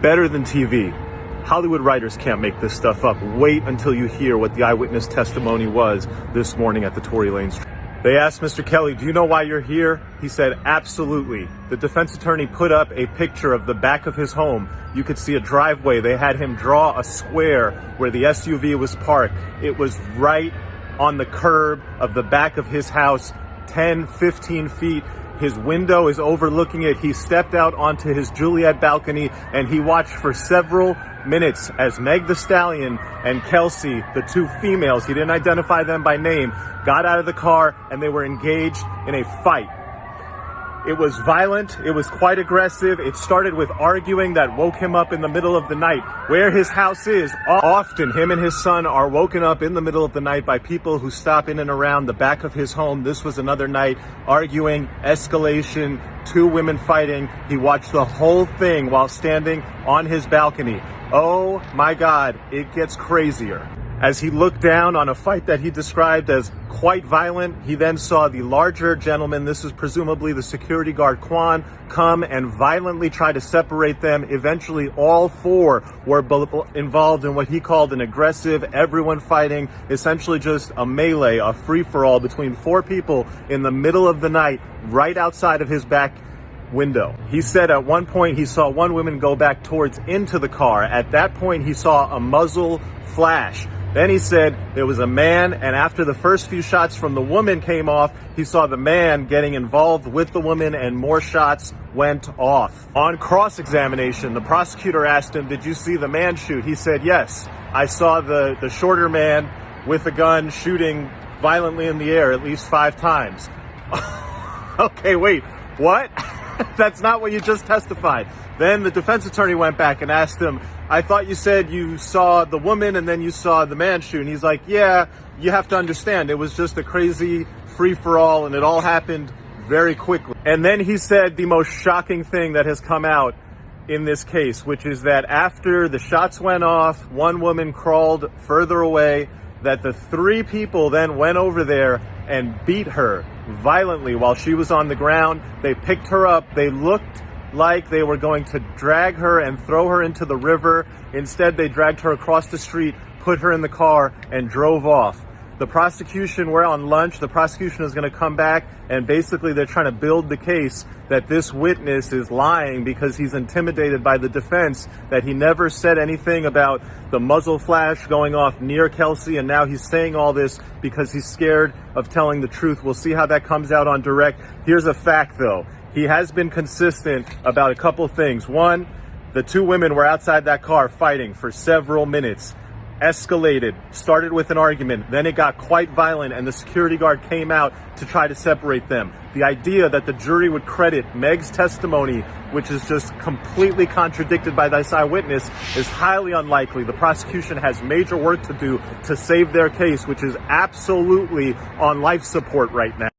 better than TV. Hollywood writers can't make this stuff up. Wait until you hear what the eyewitness testimony was this morning at the Tory Lanez. They asked Mr. Kelly, do you know why you're here? He said, absolutely. The defense attorney put up a picture of the back of his home. You could see a driveway. They had him draw a square where the SUV was parked. It was right on the curb of the back of his house, 10, 15 feet. His window is overlooking it. He stepped out onto his Juliet balcony and he watched for several minutes as Meg the Stallion and Kelsey, the two females, he didn't identify them by name, got out of the car and they were engaged in a fight. It was violent. It was quite aggressive. It started with arguing that woke him up in the middle of the night. Where his house is, often him and his son are woken up in the middle of the night by people who stop in and around the back of his home. This was another night, arguing, escalation, two women fighting. He watched the whole thing while standing on his balcony. Oh my God, it gets crazier. As he looked down on a fight that he described as quite violent, he then saw the larger gentleman, this is presumably the security guard Quan, come and violently try to separate them. Eventually, all four were involved in what he called an aggressive, everyone fighting, essentially just a melee, a free-for-all between four people in the middle of the night, right outside of his back window. He said at one point he saw one woman go back towards into the car. At that point, he saw a muzzle flash. Then he said there was a man, and after the first few shots from the woman came off, he saw the man getting involved with the woman and more shots went off. On cross-examination, the prosecutor asked him, did you see the man shoot? He said, yes, I saw the shorter man with a gun shooting violently in the air at least 5 times. Okay, wait, what? That's not what you just testified. Then the defense attorney went back and asked him, I thought you said you saw the woman and then you saw the man shoot. And he's like, yeah, you have to understand, it was just a crazy free-for-all and it all happened very quickly. And then he said the most shocking thing that has come out in this case, which is that after the shots went off, one woman crawled further away, that the 3 people then went over there and beat her violently while she was on the ground. They picked her up. They looked like they were going to drag her and throw her into the river. Instead, they dragged her across the street, put her in the car, and drove off. The prosecution, we're on lunch, the prosecution is going to come back, and basically they're trying to build the case that this witness is lying because he's intimidated by the defense, that he never said anything about the muzzle flash going off near Kelsey, and now he's saying all this because he's scared of telling the truth. We'll see how that comes out on direct. Here's a fact, though. He has been consistent about a couple things. One, the 2 women were outside that car fighting for several minutes. Escalated, started with an argument, then it got quite violent and the security guard came out to try to separate them. The idea that the jury would credit Meg's testimony, which is just completely contradicted by this eyewitness, is highly unlikely. The prosecution has major work to do to save their case, which is absolutely on life support right now.